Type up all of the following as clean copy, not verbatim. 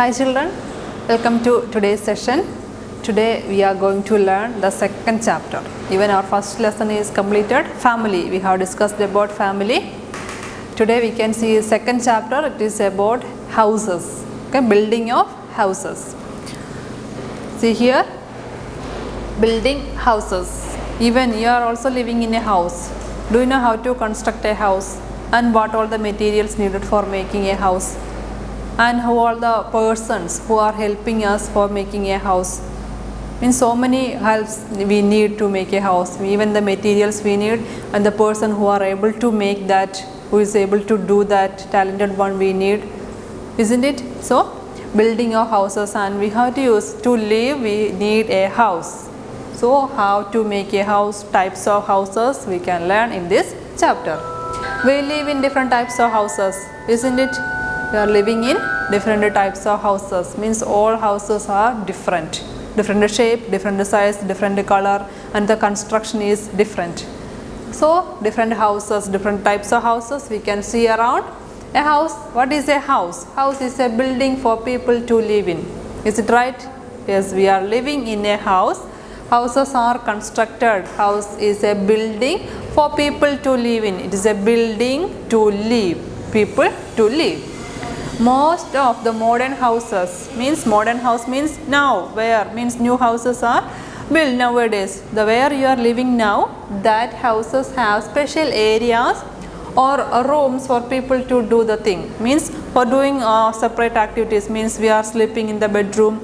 Hi children, welcome to today's session. Today we are going to learn the second chapter. Even our first lesson is completed, family. We have discussed about family. Today we can see second chapter, it is about houses, okay, building of houses. See here, building houses. Even you are also living in a house. Do you know how to construct a house and what all the materials needed for making a house? And who are the persons who are helping us for making a house? Means so many helps we need to make a house, even the materials we need and the person who are able to make that, who is able to do that, talented one we need, isn't it? So building of houses, and we have to use, to live we need a house. So how to make a house, types of houses we can learn in this chapter. We live in different types of houses, isn't it? We are living in different types of houses, means all houses are different shape, different size, different color, and the construction is different. So different houses, different types of houses we can see around. A house, what is a house? House is a building for people to live in. Is it right? Yes, we are living in a house. Houses are constructed. House is a building for people to live in. It is a building to live, people to live. Most of the modern houses, means modern house means now, where means new houses are built nowadays. The where you are living now, that houses have special areas or rooms for people to do the thing, means for doing separate activities, means we are sleeping in the bedroom,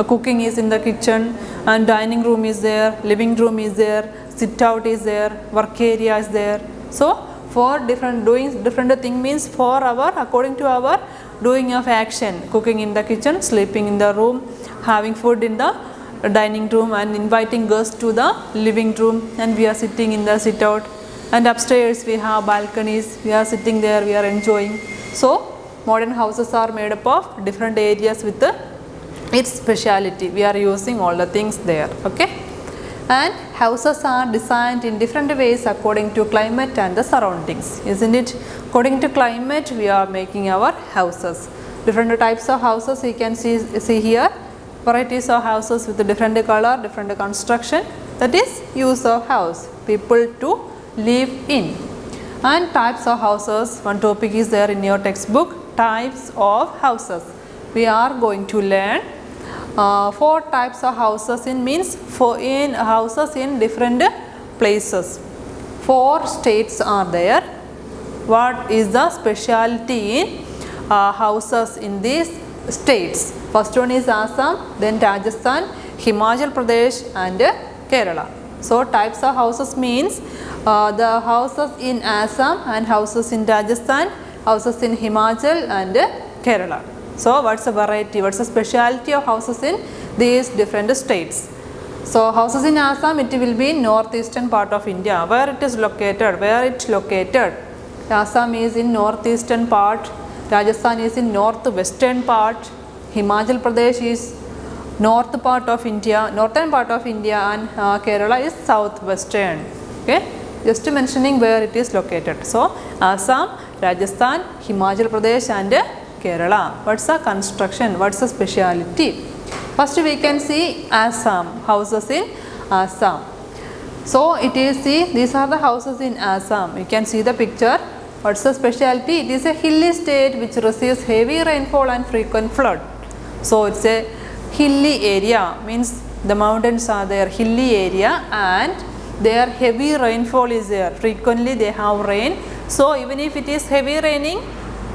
cooking is in the kitchen, and dining room is there, living room is there, sit out is there, work area is there. So for different doing different thing, means for our, according to our doing of action, cooking in the kitchen, sleeping in the room, having food in the dining room, and inviting guests to the living room, and we are sitting in the sit out, and upstairs we have balconies, we are sitting there, we are enjoying. So modern houses are made up of different areas with its speciality. We are using all the things there, okay. And houses are designed in different ways according to climate and the surroundings, isn't it? According to climate we are making our houses. Different types of houses we can see here. Varieties of houses with different color, different construction, that is use of house, people to live in. And types of houses, one topic is there in your textbook, types of houses. We are going to learn 4 types of houses in, means for in houses in different places. 4 states are there. What is the specialty in houses in these states? First one is Assam, then Rajasthan, Himachal Pradesh, and Kerala. So types of houses means the houses in Assam and houses in Rajasthan, houses in Himachal and Kerala. So what's the variety, what's the specialty of houses in these different states? So houses in Assam, it will be northeastern part of India. Where it is located? Where it's located? Assam is in northeastern part, Rajasthan is in northwestern part, Himachal Pradesh is north part of India, northern part of India, and Kerala is southwestern. Okay, just mentioning where it is located. So Assam, Rajasthan, Himachal Pradesh, and Kerala. What's the construction? What's the speciality? First we can see Assam, houses in Assam. So it is, see, these are the houses in Assam. You can see the picture. What's the speciality? It is a hilly state which receives heavy rainfall and frequent flood. So it's a hilly area, means the mountains are there, hilly area, and their heavy rainfall is there. Frequently they have rain. So even if it is heavy raining,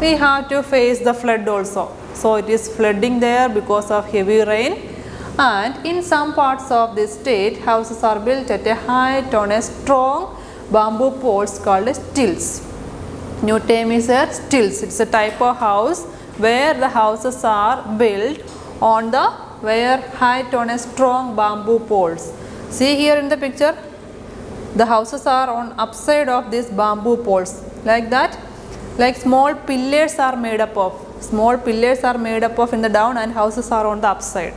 we have to face the flood also. So it is flooding there because of heavy rain. And in some parts of this state, houses are built at a height on a strong bamboo poles called stilts. New term is here, stilts. It's a type of house where the houses are built on the height on a strong bamboo poles. See here in the picture, the houses are on upside of these bamboo poles, like that. Like small pillars are made up of. Small pillars are made up of in the down, and houses are on the upside.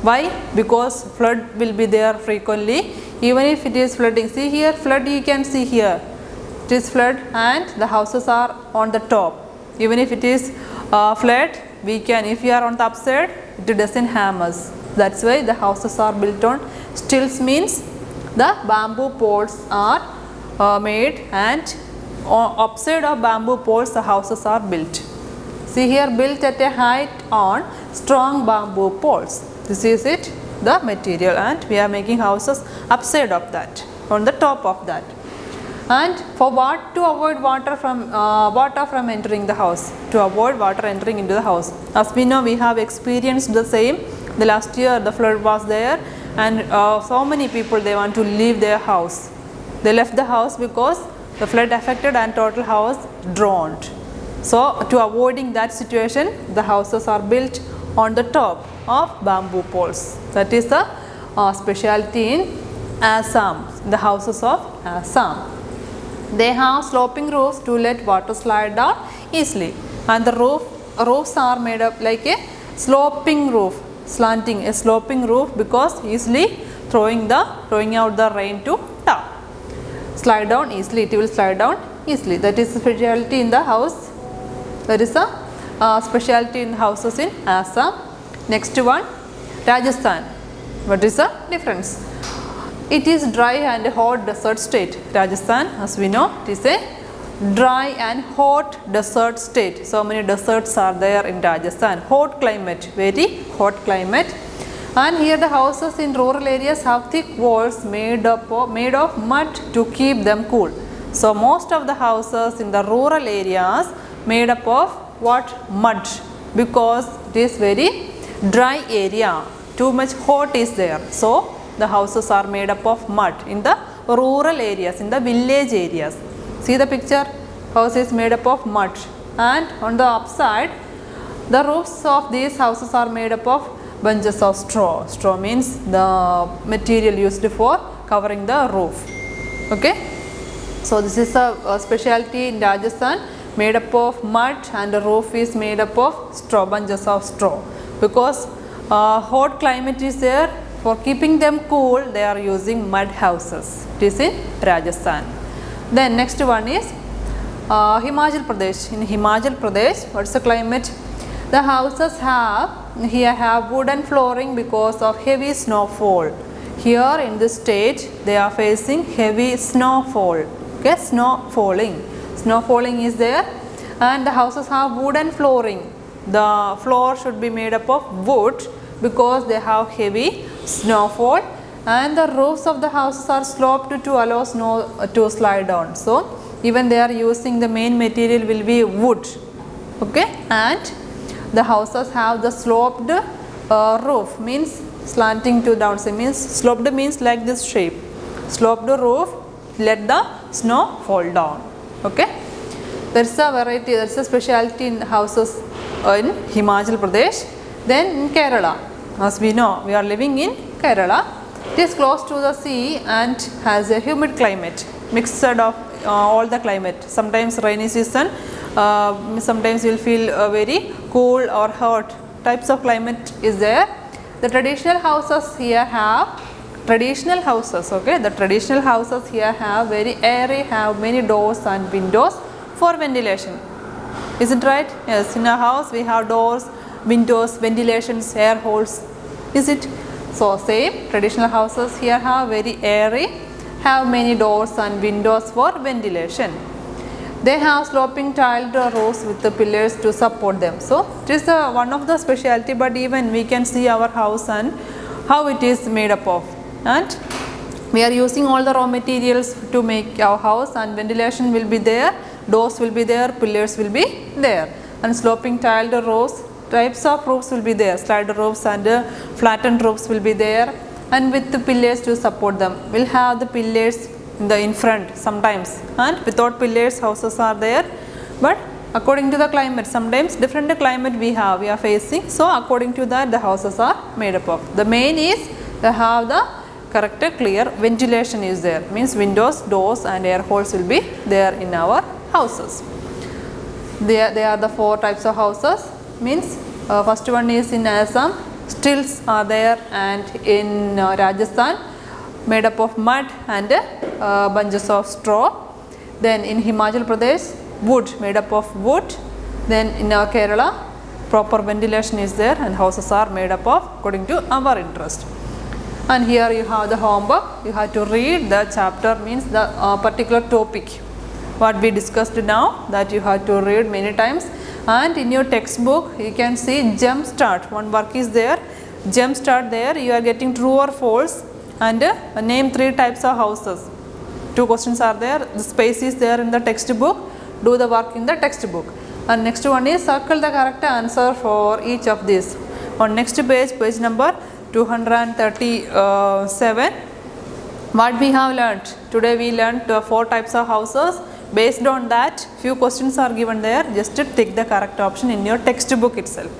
Why? Because flood will be there frequently. Even if it is flooding, see here, flood you can see here. It is flood and the houses are on the top. Even if it is flood, we can, if we are on the upside, it doesn't harm us. That's why the houses are built on stilts, means the bamboo poles are made, and on upside of bamboo poles the houses are built. See here, built at a height on strong bamboo poles. This is it, the material, and we are making houses upside of that, on the top of that. And for what? To avoid water from entering the house, to avoid water entering into the house. As we know, we have experienced the same. The last year the flood was there, and so many people, they want to leave their house. They left the house because the flood affected and total house drowned. So to avoiding that situation, the houses are built on the top of bamboo poles. That is the specialty in Assam, the houses of Assam. They have sloping roofs to let water slide down easily, and the roofs are made up like a sloping roof, slanting, a sloping roof, because easily throwing out the rain to down, slide down easily, it will slide down easily. That is the specialty in the house. That is a specialty in houses in Assam. Next one, Rajasthan. What is the difference? It is dry and hot desert state. Rajasthan, as we know, it is a dry and hot desert state. So many deserts are there in Rajasthan. Hot climate, very hot climate. And here the houses in rural areas have thick walls made of mud to keep them cool. So most of the houses in the rural areas made up of what? Mud, because it is very dry area, too much hot is there. So the houses are made up of mud in the rural areas, in the village areas. See the picture, house is made up of mud, and on the upside the roofs of these houses are made up of bunches of straw. Straw means the material used for covering the roof. Okay, so this is a specialty in Rajasthan, made up of mud, and the roof is made up of straw, bunches of straw, because hot climate is there. For keeping them cool, they are using mud houses. It is in Rajasthan. Then next one is Himachal Pradesh. In Himachal Pradesh, what is the climate? The houses here have wooden flooring because of heavy snowfall. Here in this state, they are facing heavy snowfall. Okay, snow falling is there, and the houses have wooden flooring. The floor should be made up of wood because they have heavy snowfall, and the roofs of the houses are sloped to allow snow to slide down. So even they are using, the main material will be wood. Okay, and the houses have the sloped roof, means slanting to down. So means sloped means like this shape. Sloped roof, let the snow fall down. Okay, there is a variety, there is a specialty in houses in Himachal Pradesh. Then in Kerala, as we know, we are living in Kerala. It is close to the sea and has a humid climate, mixed of all the climate. Sometimes rainy season, sometimes you will feel very cool or hot. Types of climate is there. The traditional houses here have traditional houses. Okay, the traditional houses here have very airy, have many doors and windows for ventilation. Is it right? Yes, in a house we have doors, windows, ventilations, air holes. Is it? So same, traditional houses here have very airy, have many doors and windows for ventilation. They have sloping tiled roofs with the pillars to support them. So it is one of the specialty, but even we can see our house and how it is made up of. And we are using all the raw materials to make our house, and ventilation will be there, doors will be there, pillars will be there, and sloping tiled roofs, types of roofs will be there, slide roofs and flattened roofs will be there, and with the pillars to support them. We will have the pillars in front sometimes, and without pillars houses are there, but according to the climate, sometimes different climate we are facing, so according to that the houses are made up of. The main is they have the correct clear ventilation is there, means windows, doors and air holes will be there in our houses. They are the four types of houses, means first one is in Assam, stilts are there, and in Rajasthan made up of mud and bunches of straw. Then in Himachal Pradesh, wood, made up of wood. Then in Kerala, proper ventilation is there, and houses are made up of according to our interest. And here you have the homework. You have to read the chapter, means the particular topic what we discussed now, that you have to read many times. And in your textbook you can see jump start, one work is there, jump start. There you are getting true or false, and name 3 types of houses. 2 questions are there, the space is there in the textbook, do the work in the textbook. And next one is circle the correct answer for each of these. On next page, page number 237, what we have learnt today, we learnt 4 types of houses. Based on that, few questions are given there, just to take the correct option in your textbook itself.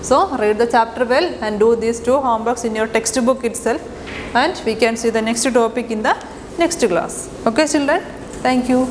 So read the chapter well and do these 2 homeworks in your textbook itself, and we can see the next topic in the next class. Okay children, thank you.